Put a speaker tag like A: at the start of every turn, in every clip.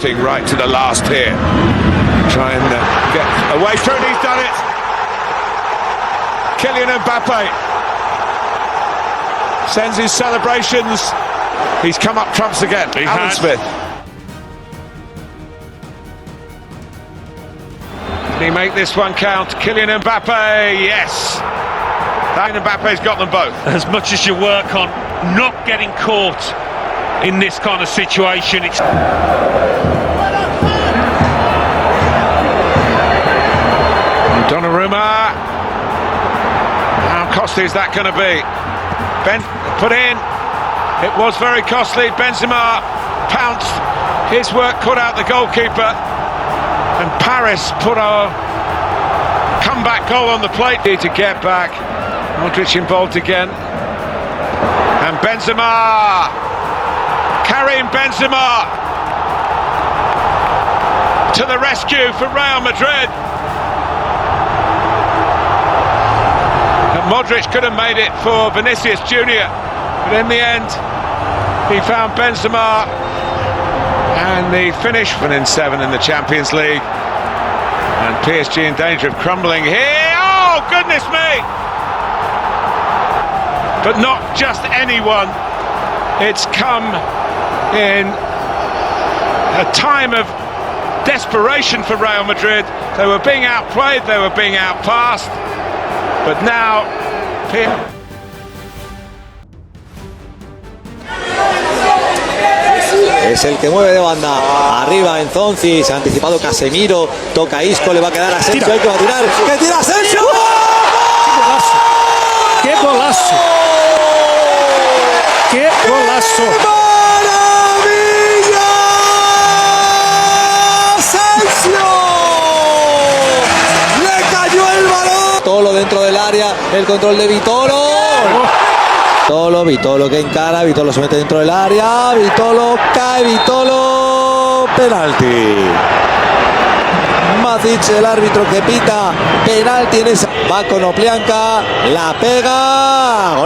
A: everything right to the last here. Try and get away from it. He's done it. Kylian Mbappe sends his celebrations. He's come up trumps again. Alan Smith. Can he make this one count? Kylian Mbappe, yes. Mbappe's got them both.
B: As much as you work on not getting caught in this kind of situation, it's...
A: Donnarumma. How costly is that going to be? Ben put in. It was very costly. Benzema pounced. His work cut out the goalkeeper. And Paris put a comeback goal on the plate to get back. Modric involved again. And Benzema. Karim Benzema to the rescue for Real Madrid. And Modric could have made it for Vinicius Jr. But in the end, he found Benzema. And the finish within 7 in the Champions League. And PSG in danger of crumbling here. Oh, goodness me! But not just anyone. It's come in a time of desperation for Real Madrid. They were being outplayed, they were being outpassed. But now...
C: Es el que mueve de banda. Arriba Enzonzi, se ha anticipado Casemiro. Toca Isco, le va a quedar a Asensio. Hay que va a tirar. ¡Que tira Asensio!
D: ¡Qué golazo! ¡Qué golazo!
C: ¡Maravilla! ¡Asensio! ¡Le cayó el balón! Vitolo dentro del área. El control de Vitolo. Vitolo que encara, Vitolo se mete dentro del área, Vitolo cae, Vitolo, penalti. Matic, el árbitro que pita, penalti en esa. Va con Oplianca, la pega.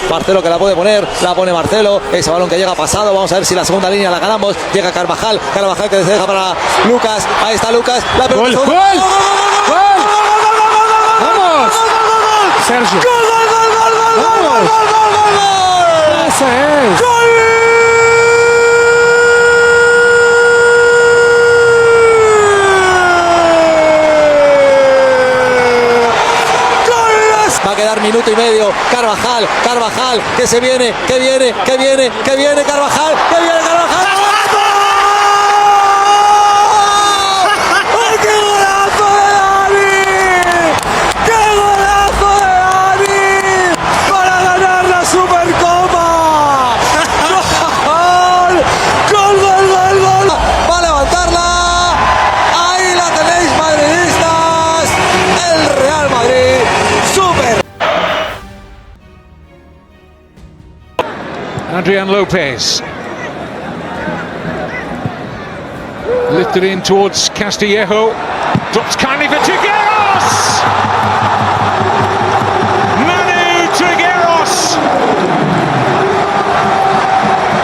C: Marcelo que la puede poner, la pone Marcelo. Ese balón que llega pasado, vamos a ver si la segunda línea la ganamos. Llega Carvajal que se deja para Lucas. Ahí está Lucas. La pega.
D: ¡Gol! ¡Gol! ¡Vamos! Sergio. ¡Vamos! ¡Ese es! Va a quedar minuto y medio. Carvajal, que se viene, que viene Carvajal, que viene Carvajal. ¡Ay, qué golazo de Dani! ¡Qué golazo de Dani! Para ganar la Supercopa. ¡Gol! Va a levantarla. Ahí la tenéis, madridistas. El Real Madrid. Adrian Lopez lifted in towards Castillejo, drops kindly for Trigueros. Manu Trigueros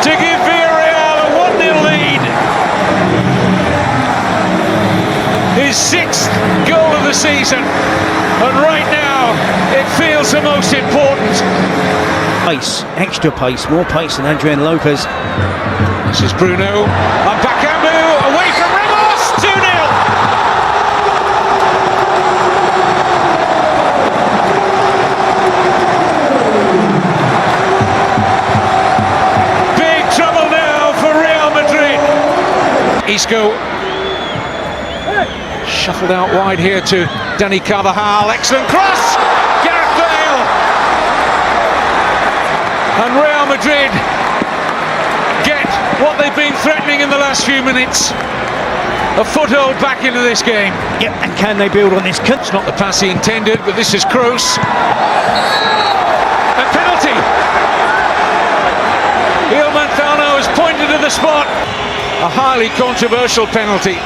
D: to give Villarreal a 1-0 lead. His 6th goal of the season, and right now it feels the most important.
E: Pace, extra pace, more pace than Adrian Lopez.
D: This is Bruno, and Bakambu away from Ramos, 2-0. Big trouble now for Real Madrid. Isco shuffled out wide here to Dani Carvajal, excellent cross. And Real Madrid get what they've been threatening in the last few minutes. A foothold back into this game.
E: Yep, and can they build on this?
D: It's not the pass he intended, but this is Kroos. A penalty. Il Manzano has pointed to the spot. A highly controversial penalty.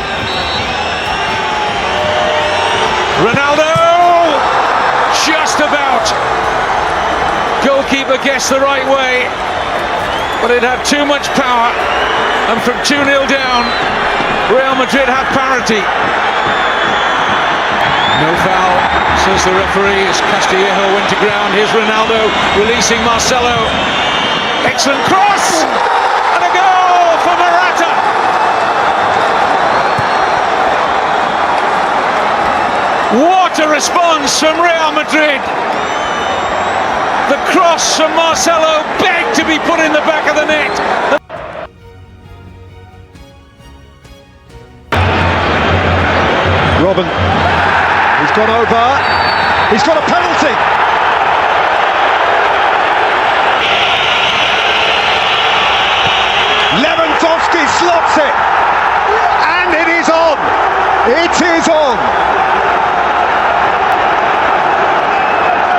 D: Ronaldo! Just about. Goalkeeper guessed the right way, but it had too much power, and from 2-0 down, Real Madrid had parity. No foul, says the referee, as Castillejo went to ground. Here's Ronaldo releasing Marcelo. Excellent cross! And a goal for Morata! What a response from Real Madrid! The cross from Marcelo begged to be put in the back of the net.
F: Robin, he's gone over, he's got a penalty. Lewandowski slots it, and it is on. It is on.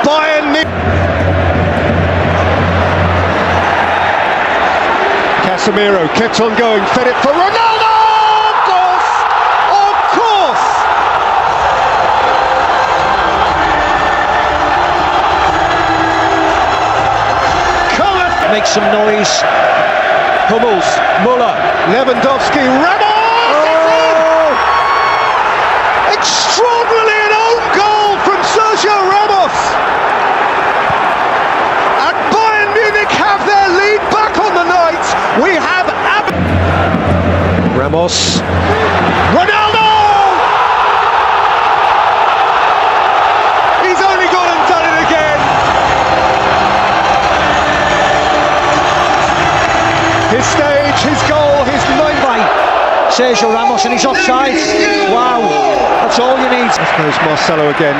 F: Bayern. Casemiro kept on going, fed it for Ronaldo.
C: Make some noise. Hummels, Muller,
F: Lewandowski, Ramos! Oh! Extraordinarily an own goal from Sergio Ramos! And Bayern Munich have their lead back on the night. We have Ramos, Ronaldo! He's only gone and done it again. His stage, his goal, his night by
C: Sergio Ramos, and he's offside. Wow, that's all you need.
F: There goes Marcelo again.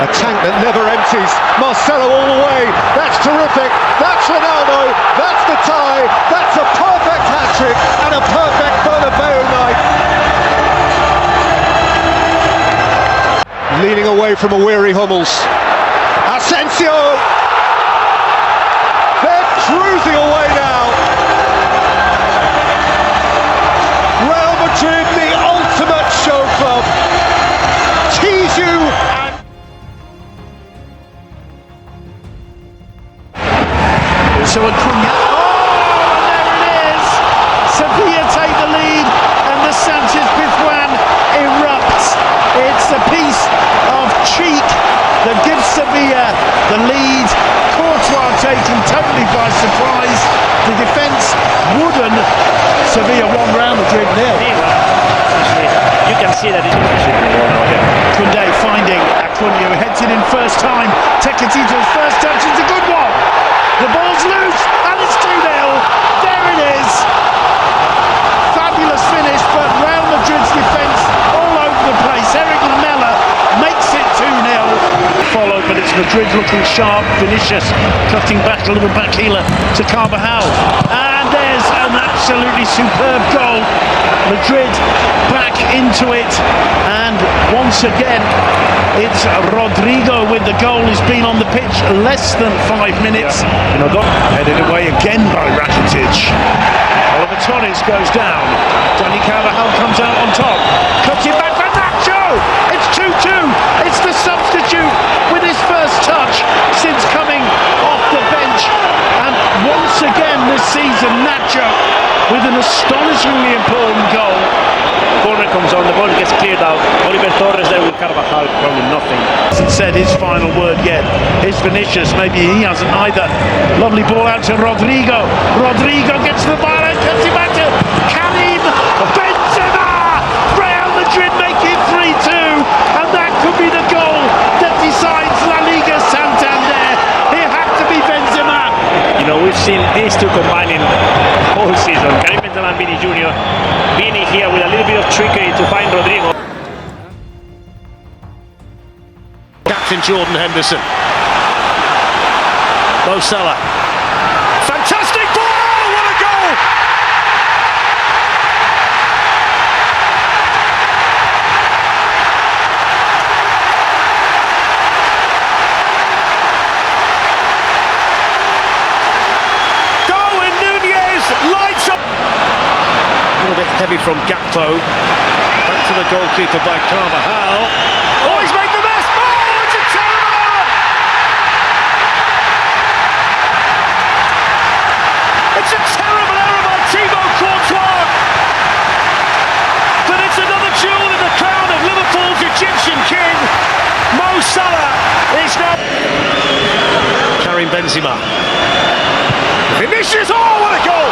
F: A tank that never empties. Marcelo all the way. That's terrific. That's Ronaldo. That's the tie. That's a perfect hat-trick and a perfect Bernabeu night. Leaning away from a weary Hummels. Asensio. They're cruising away now. Real Madrid, the ultimate show club. Tease you and...
G: So Acuna. Oh, and there it is! Sevilla take the lead, and the Sanchez Pizjuan erupts. It's a piece of cheek that gives Sevilla the lead. Courtois taken totally by surprise. The defence wooden. Sevilla won Real Madrid nil.
H: You can see that it is.
G: Koundé finding Acuna, who heads it in first time. Tecatito's first touch is a good one. The ball's loose, and it's 2-0. There it is. Fabulous finish, but Real Madrid's defence all over the place. Eric Lamela makes it 2-0. Follow, but it's Madrid looking sharp. Vinicius cutting back a little back healer to Carvajal. And there's an absolutely superb goal. Madrid back into it, and once again it's Rodrigo with the goal. He's been on the pitch less than 5 minutes. Headed away again by Rakitic. Oliver Torres goes down. Dani Carvajal comes out on top. Cuts it back for Nacho. It's 2-2. It's the substitute with his first touch since coming off the bench. And once again this season, Nacho with an astonishingly important goal.
H: Corner comes on, the ball gets cleared out. Oliver Torres there with Carvajal, probably nothing.
G: Hasn't said his final word yet. Here's Vinicius, maybe he hasn't either. Lovely ball out to Rodrigo. Rodrigo gets the ball and cuts it back to Karim Benzema. Real Madrid make it 3-2, and that could be the goal that decides La Liga Santander. It had to be Benzema.
H: You know, we've seen these two combining all season. Karim Benzema and Vini Jr. Vini here with a little bit of trickery to find Rodrigo.
G: Captain Jordan Henderson. Mo Salah. Fantastic ball! What a goal! Darwin Núñez lights up. A little bit heavy from Gatto. Back to the goalkeeper by Carvajal. Oh, he's made the best! Oh, it's a terrible! It's a terrible error by Thibaut Courtois! Karim Benzema. Vinicius, oh, what a goal!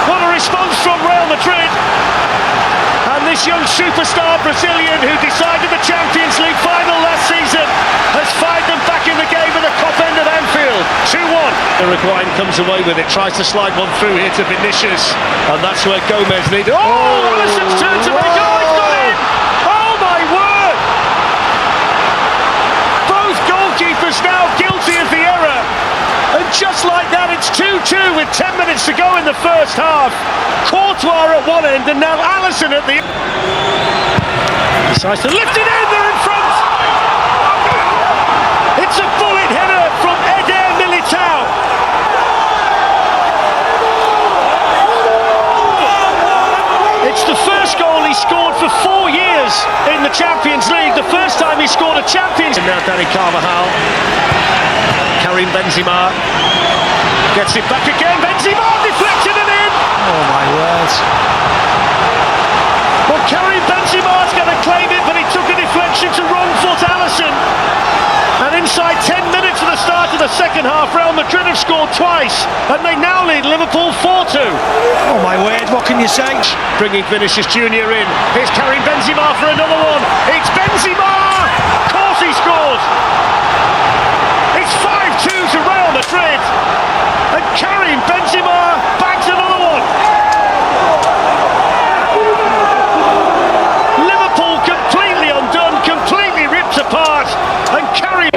G: What a response from Real Madrid. And this young superstar Brazilian who decided the Champions League final last season has fired them back in the game at the top end of Anfield. 2-1. Uruguayan comes away with it, tries to slide one through here to Vinicius. And that's where Gomez needed. Oh, Alisson's turn to make. Oh, he's got in! Oh, my word! Both goalkeepers now guilty of the error. And just like that, it's 2-2 with 10 minutes to go in the first half. Courtois at one end and now Alisson at the... Decides to lift it in, they're in front! It's a bullet header from Eder Militao. It's the first goal he scored for 4 years in the Champions League. The first time he scored a Champions League. And now Dani Carvajal. Karim Benzema gets it back again. Benzema deflected and in. Oh my words. Well, Karim Benzema's going to claim it, but he took a deflection to wrong foot Alisson. And inside 10 minutes of the start of the second half, Real Madrid have scored twice, and they now lead Liverpool 4-2.
E: Oh my word, what can you say?
G: Bringing Vinicius Junior in. Here's Karim Benzema for another one. It's Benzema. Of course he scores. It's 5-2 to Real Madrid, and Karim Benzema bags another one. Liverpool completely undone, completely ripped apart, and Karim...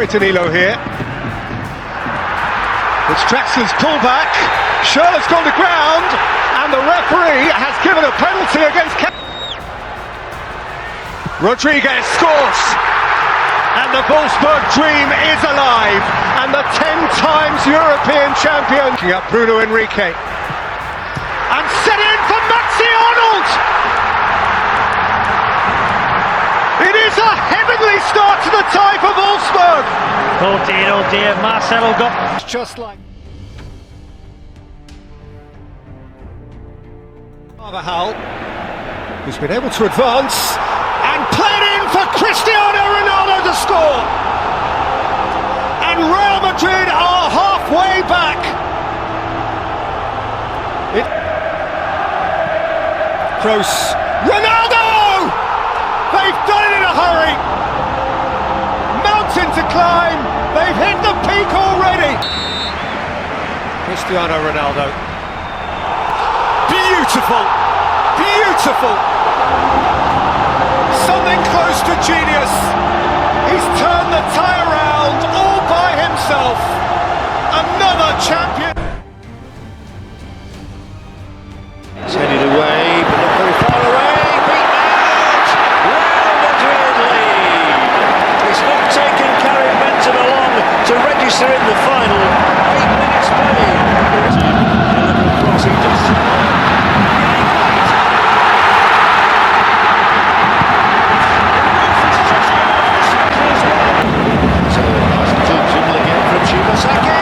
F: Danilo here. It's Draxler's pullback. Schürrle's gone to ground, and the referee has given a penalty against. Rodriguez scores, and the Wolfsburg dream is alive, and the 10 times European champion. Looking up Bruno Henrique, and set in for Maxi Arnold. It is a heavenly start to the tie for Wolfsburg.
H: Oh dear, Marcelo got...
F: Just like Carvajal, who's been able to advance and played in for Cristiano Ronaldo to score. And Real Madrid are halfway back. Kroos. Ronaldo! They've done it in a hurry. Mountain to climb. They've hit the peak already. Cristiano Ronaldo. Beautiful. Beautiful. Something close to genius. He's turned the tie around all by himself. Another champion.
G: It's headed away, but not very far away. Beaten out. Real Madrid lead. It's not taken Karim Benzema long to register in the final. 8 minutes played. Liverpool crossing just. So nice little dribble again from Shibasaki.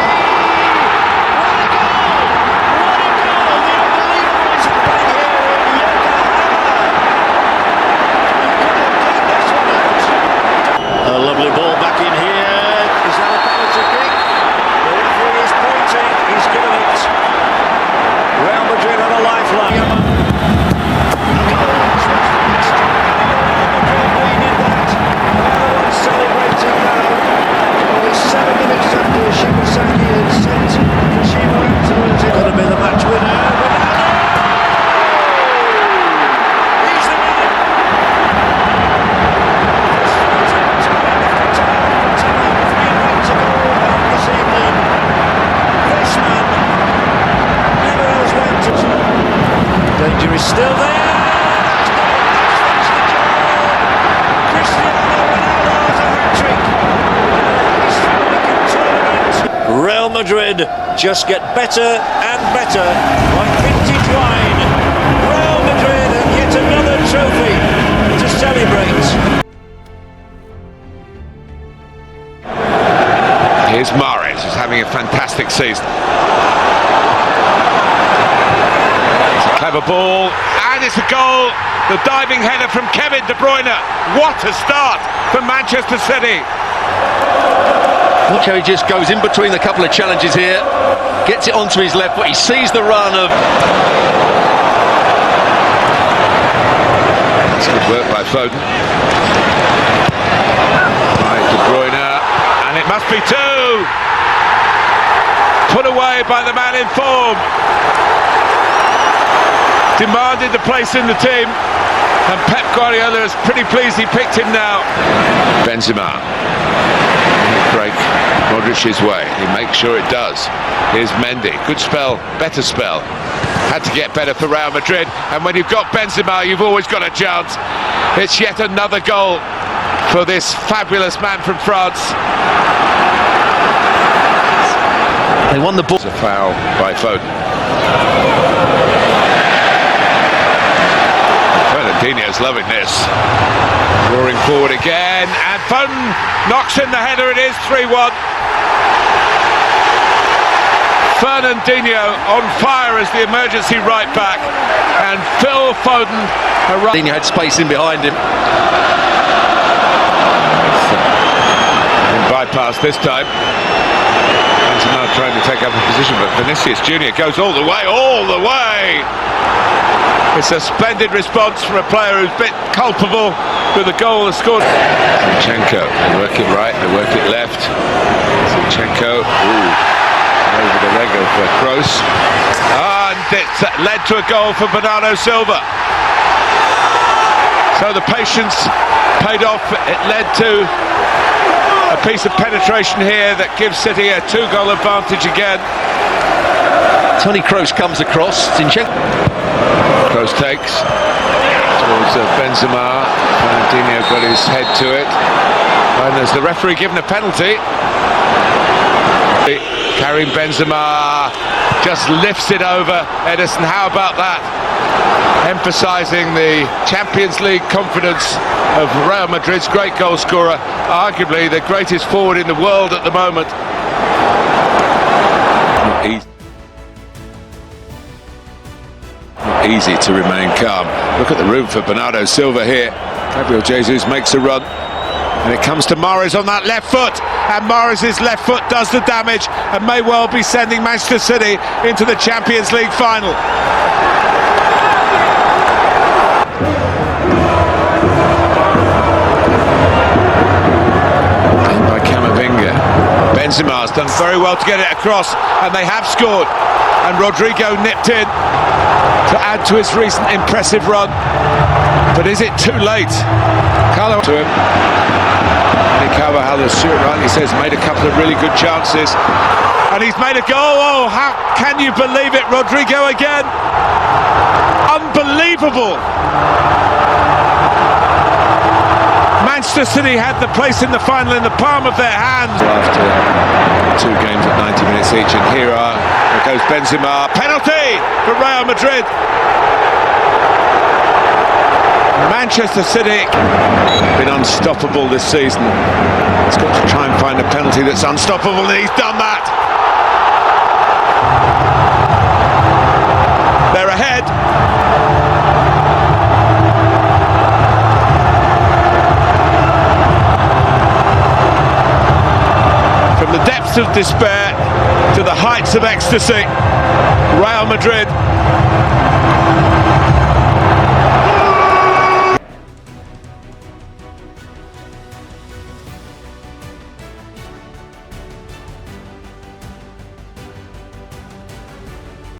G: A lovely ball back in here. Is that a penalty kick? The referee is pointing. He's given it. Real Madrid have a lifeline. Everyone's celebrating now. Only 7 minutes after Shibasaki had sent Kashima afterwards. It's going to be the match winner. He's the man. Danger is still there. Cristiano Ronaldo's a hat-trick. Real Madrid just get better and better like vintage wine. Real Madrid and yet another trophy to celebrate.
A: Here's Mahrez, who's having a fantastic season. Clever ball, and it's a goal. The diving header from Kevin De Bruyne. What a start for Manchester City.
I: Watch how he just goes in between the couple of challenges here, gets it onto his left foot. He sees the run of.
A: That's good work by Foden. By De Bruyne, and it must be two. Put away by the man in form. Demanded the place in the team, and Pep Guardiola is pretty pleased he picked him now. Benzema, break Modric's way, he makes sure it does. Here's Mendy, good spell, better spell. Had to get better for Real Madrid, and when you've got Benzema, you've always got a chance. It's yet another goal for this fabulous man from France.
I: They won the ball.
A: It's a foul by Foden. Fernandinho's loving this. Roaring forward again, and Foden knocks in the header. It is 3-1. Fernandinho on fire as the emergency right back, and Phil Foden.
I: Fernandinho had space in behind him.
A: Bypass this time. Benzema trying to take up a position, but Vinicius Junior goes all the way. It's a splendid response from a player who's a bit culpable with the goal that's scored. Zinchenko, they work it right, they work it left. Zinchenko, over the leg of Kroos. And it led to a goal for Bernardo Silva. So the patience paid off. It led to a piece of penetration here that gives City a 2-goal advantage again.
I: Toni Kroos comes across. Zinchenko.
A: Kroos takes towards Benzema. Fernandinho got his head to it. And there's the referee given a penalty. Karim Benzema just lifts it over Edison. How about that? Emphasising the Champions League confidence of Real Madrid's great goal scorer, arguably the greatest forward in the world at the moment. Not easy to remain calm. Look at the room for Bernardo Silva here. Gabriel Jesus makes a run, and it comes to Mahrez on that left foot, and Mahrez's left foot does the damage and may well be sending Manchester City into the Champions League final. Benzema's done very well to get it across, and they have scored. And Rodrigo nipped in to add to his recent impressive run. But is it too late? Carlo to him. And Carvajal, as Stuart rightly says, made a couple of really good chances. And he's made a goal. Oh, how can you believe it? Rodrigo again. Unbelievable. Manchester City had the place in the final in the palm of their hands. After 2 games at 90 minutes each, and here goes Benzema. Penalty for Real Madrid. Manchester City been unstoppable this season. He's got to try and find a penalty that's unstoppable, and he's done that. They're ahead. From the depths of despair to the heights of ecstasy, Real Madrid